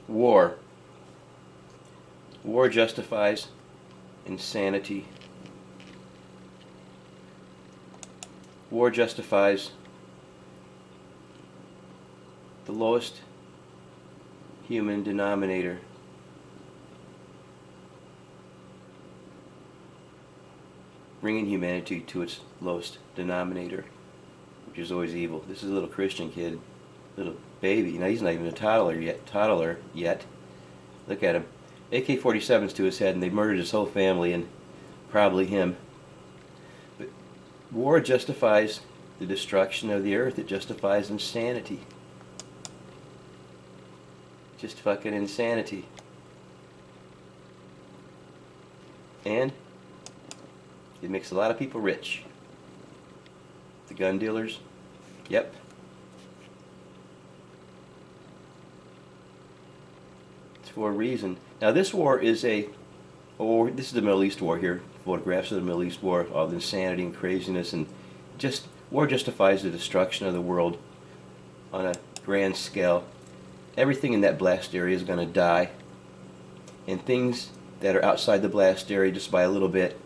War. War justifies insanity. War justifies the lowest human denominator. Bringing humanity to its lowest denominator, which is always evil. This is a little Christian kid, little baby. Now he's not even a toddler yet. Look at him. AK-47s to his head, and they murdered his whole family and probably him. But war justifies the destruction of the earth. It justifies insanity. Just fucking insanity. And it makes a lot of people rich. The gun dealers, yep. It's for a reason. Now this war is this is the Middle East war here. Photographs of the Middle East war, all the insanity and craziness, and war justifies the destruction of the world on a grand scale. Everything in that blast area is going to die, and things that are outside the blast area just by a little bit,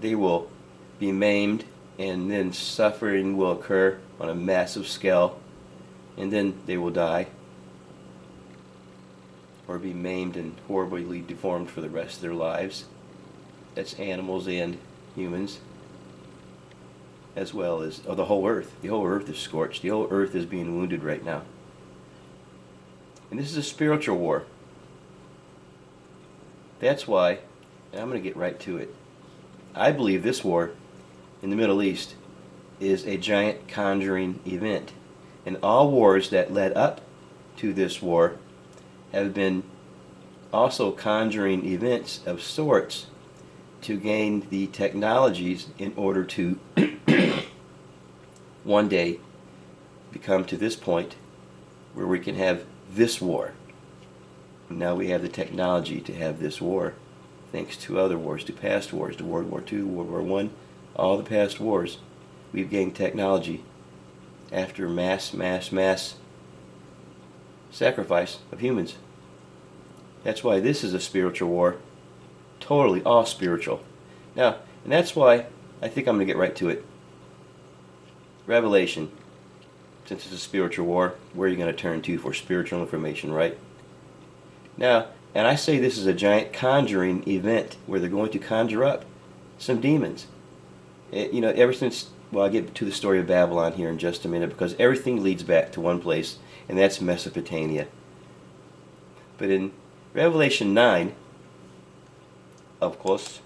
they will be maimed, and then suffering will occur on a massive scale, and then they will die or be maimed and horribly deformed for the rest of their lives. That's animals and humans, as well as the whole earth. The whole earth is scorched. The whole earth is being wounded right now. And this is a spiritual war. That's why, and I'm going to get right to it, I believe this war in the Middle East is a giant conjuring event. And all wars that led up to this war have been also conjuring events of sorts to gain the technologies in order to one day become to this point where we can have this war. Now we have the technology to have this war, thanks to other wars, to past wars, to World War II, World War I, all the past wars. We've gained technology after mass sacrifice of humans. That's why this is a spiritual war, totally all spiritual. Now, and that's why I think I'm going to get right to it. Revelation. Since it's a spiritual war, where are you going to turn to for spiritual information, right? Now, and I say this is a giant conjuring event where they're going to conjure up some demons. Ever since, well, I'll get to the story of Babylon here in just a minute, because everything leads back to one place, and that's Mesopotamia. But in Revelation 9, of course,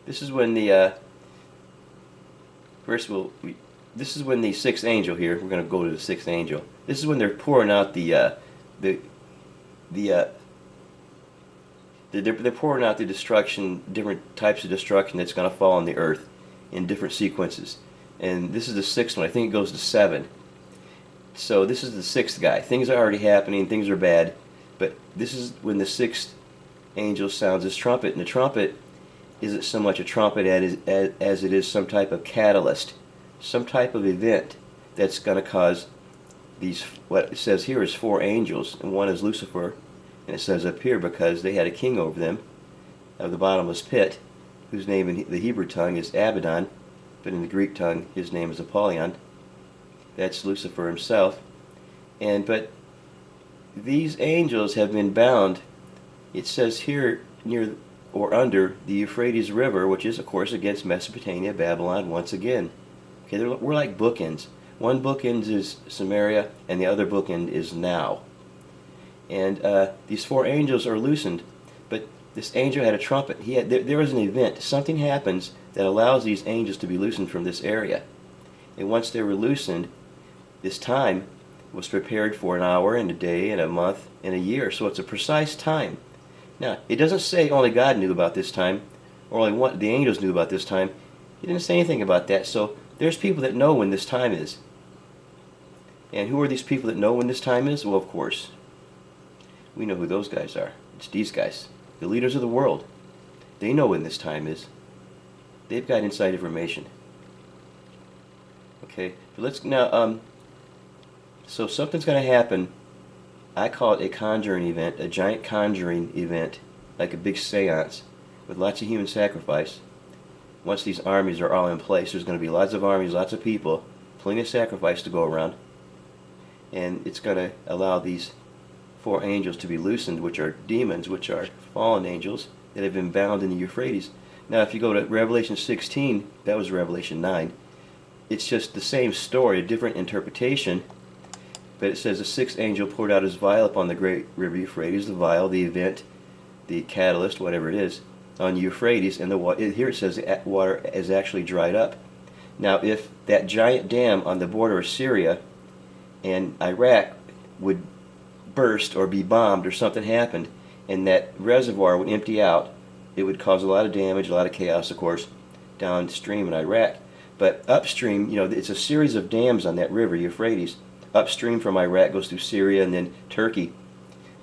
this is when the this is when the sixth angel here. We're going to go to the sixth angel. This is when they're pouring out they're pouring out the destruction, different types of destruction that's going to fall on the earth in different sequences. And this is the sixth one. I think it goes to 7. So this is the sixth guy. Things are already happening. Things are bad. But this is when the sixth angel sounds his trumpet. And the trumpet isn't so much a trumpet as it is some type of catalyst, some type of event that's going to cause these, what it says here is 4 angels, and one is Lucifer. And it says up here, because they had a king over them of the bottomless pit, whose name in the Hebrew tongue is Abaddon, but in the Greek tongue his name is Apollyon. That's Lucifer himself. But these angels have been bound, it says here, near or under the Euphrates River, which is of course against Mesopotamia, Babylon once again. Okay, we're like bookends. One bookend is Samaria, and the other bookend is now. And these 4 angels are loosened, but this angel had a trumpet. There was an event. Something happens that allows these angels to be loosened from this area. And once they were loosened, this time was prepared for an hour and a day and a month and a year. So it's a precise time. Now, it doesn't say only God knew about this time, or only the angels knew about this time. He didn't say anything about that. So there's people that know when this time is. And who are these people that know when this time is? Well, of course, we know who those guys are. It's these guys, the leaders of the world. They know when this time is. They've got inside information. Okay, but let's now. So something's going to happen I call it a conjuring event, a giant conjuring event, like a big seance with lots of human sacrifice. Once these armies are all in place, there's going to be lots of armies, lots of people, plenty of sacrifice to go around, and it's going to allow these 4 angels to be loosened, which are demons, which are fallen angels that have been bound in the Euphrates. Now, if you go to Revelation 16, that was Revelation 9, it's just the same story, a different interpretation, but it says the 6th angel poured out his vial upon the great river Euphrates, the vial, the event, the catalyst, whatever it is, on Euphrates, and the water, here it says the water is actually dried up. Now, if that giant dam on the border of Syria and Iraq would burst or be bombed or something happened, and that reservoir would empty out, it would cause a lot of damage, a lot of chaos, of course, downstream in Iraq. But upstream, it's a series of dams on that river, Euphrates. Upstream from Iraq goes through Syria and then Turkey.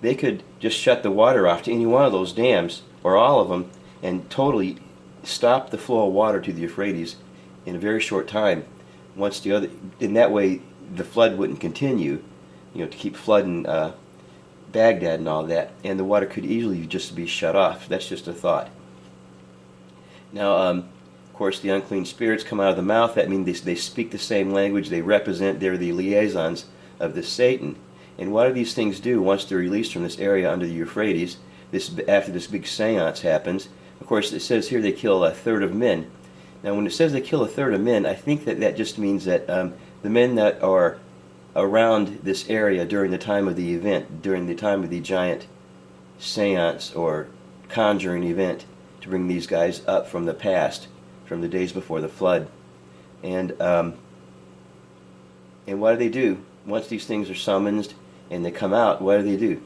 They could just shut the water off to any one of those dams, or all of them, and totally stop the flow of water to the Euphrates in a very short time. In that way, the flood wouldn't continue, to keep flooding Baghdad and all that, and the water could easily just be shut off. That's just a thought. Now, of course, the unclean spirits come out of the mouth. That means they speak the same language. They represent, they're the liaisons of this Satan. And what do these things do once they're released from this area under the Euphrates? After this big seance happens, of course, it says here they kill 1/3 of men. Now, when it says they kill 1/3 of men, I think that just means that the men that are around this area during the time of the event, during the time of the giant seance or conjuring event, to bring these guys up from the past, from the days before the flood. And what do? Once these things are summoned and they come out, what do?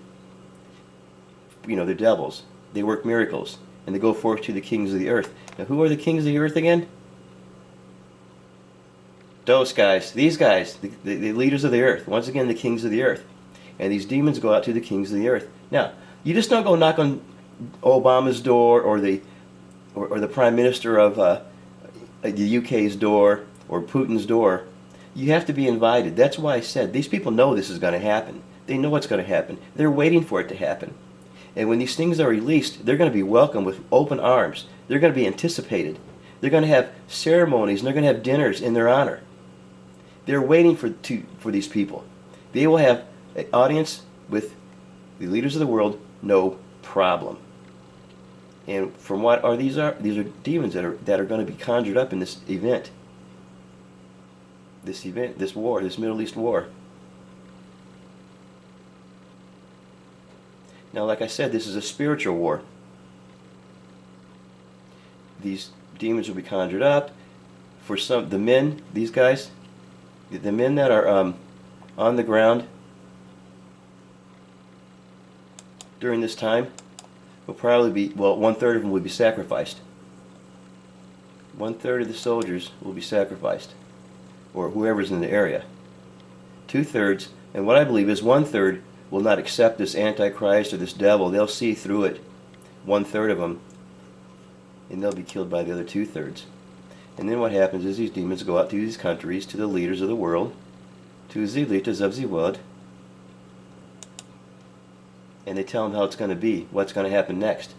They're devils. They work miracles, and they go forth to the kings of the earth. Now, who are the kings of the earth again? Those guys, these guys, the leaders of the earth. Once again, the kings of the earth. And these demons go out to the kings of the earth. Now, you just don't go knock on Obama's door or the prime minister of the UK's door or Putin's door. You have to be invited. That's why I said these people know this is going to happen. They know what's going to happen. They're waiting for it to happen. And when these things are released, they're going to be welcomed with open arms. They're going to be anticipated. They're going to have ceremonies, and they're going to have dinners in their honor. They're waiting for these people. They will have an audience with the leaders of the world, no problem. And from what are these are demons that are going to be conjured up in this event. This war, this Middle East war. Now, like I said, this is a spiritual war. These demons will be conjured up. For the men, these guys, the men that are on the ground during this time will probably be, 1/3 of them will be sacrificed. 1/3 of the soldiers will be sacrificed, or whoever's in the area. 2/3, and what I believe is 1/3 will not accept this Antichrist or this devil. They'll see through it. 1/3 of them, and they'll be killed by the other 2/3. And then what happens is these demons go out to these countries, to the leaders of the world, to the leaders of the world, and they tell them how it's going to be, what's going to happen next.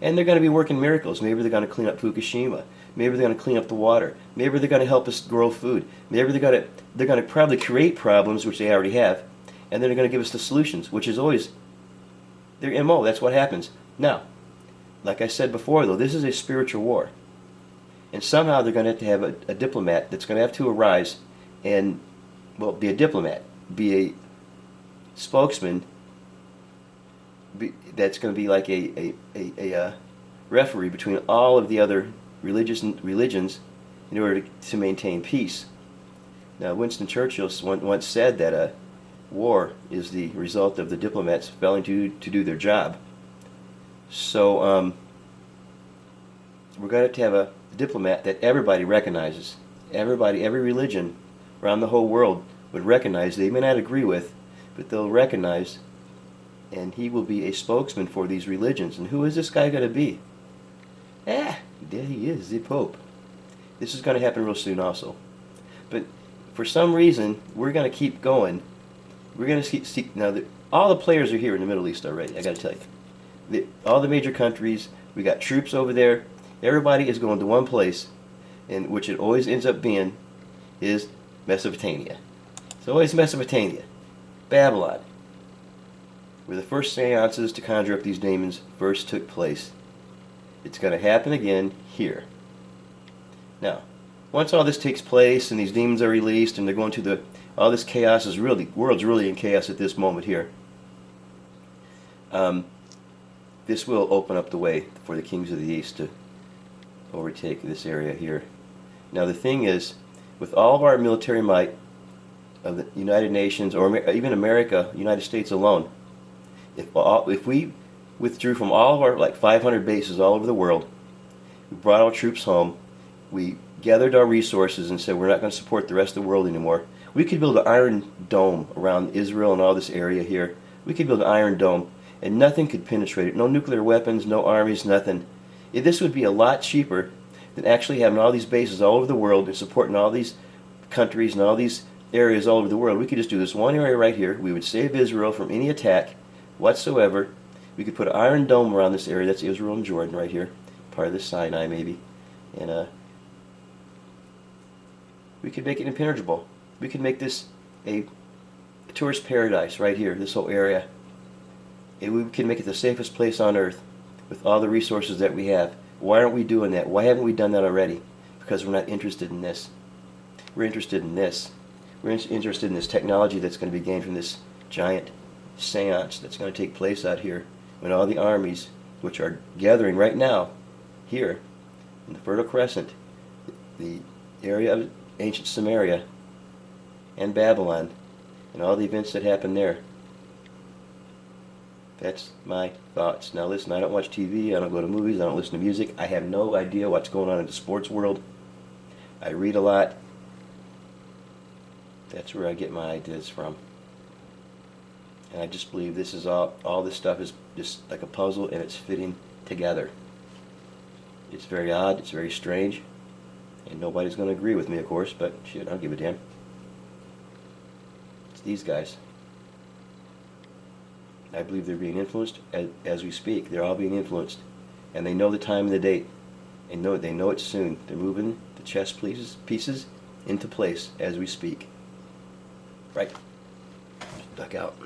And they're going to be working miracles. Maybe they're going to clean up Fukushima. Maybe they're going to clean up the water. Maybe they're going to help us grow food. Maybe they're going to probably create problems, which they already have, and then they're going to give us the solutions, which is always their MO. That's what happens. Now, like I said before, though, this is a spiritual war. And somehow they're going to have a diplomat that's going to have to arise and, be a diplomat, be a spokesman, that's going to be like a referee between all of the other religions in order to maintain peace. Now, Winston Churchill once said that a war is the result of the diplomats failing to do their job. So we're going to have a diplomat that everybody recognizes. Every religion around the whole world would recognize. They may not agree with, but they'll recognize, and he will be a spokesman for these religions. And who is this guy going to be? There he is, the Pope. This is going to happen real soon also. But for some reason, we're going to keep going we're going to see now. All the players are here in the Middle East already. I got to tell you, all the major countries. We got troops over there. Everybody is going to one place, and which it always ends up being is Mesopotamia. It's always Mesopotamia, Babylon, where the first seances to conjure up these demons first took place. It's going to happen again here. Now, once all this takes place and these demons are released and they're going to all this chaos is really, world's really in chaos at this moment here. This will open up the way for the kings of the East to overtake this area here. Now the thing is, with all of our military might of the United Nations, or even America, United States alone, if we withdrew from all of our like 500 bases all over the world, we brought our troops home, we gathered our resources and said we're not going to support the rest of the world anymore, we could build an iron dome around Israel and all this area here. We could build an iron dome and nothing could penetrate it. No nuclear weapons, no armies, nothing. This would be a lot cheaper than actually having all these bases all over the world and supporting all these countries and all these areas all over the world. We could just do this one area right here. We would save Israel from any attack whatsoever. We could put an iron dome around this area. That's Israel and Jordan right here. Part of the Sinai maybe. And we could make it impenetrable. We could make this a tourist paradise right here, this whole area. And we can make it the safest place on earth with all the resources that we have. Why aren't we doing that? Why haven't we done that already? Because we're not interested in this. We're interested in this. We're interested in this technology that's going to be gained from this giant seance that's going to take place out here when all the armies, which are gathering right now here in the Fertile Crescent, the area of ancient Samaria and Babylon, and all the events that happen there. That's my thoughts. Now listen, I don't watch TV, I don't go to movies, I don't listen to music. I have no idea what's going on in the sports world. I read a lot. That's where I get my ideas from. And I just believe this is all this stuff is just like a puzzle and it's fitting together. It's very odd, it's very strange, and nobody's going to agree with me, of course, but shit, I don't give a damn. It's these guys. I believe they're being influenced as we speak. They're all being influenced. And they know the time and the date. They know it soon. They're moving the chess pieces into place as we speak. Right. Duck out.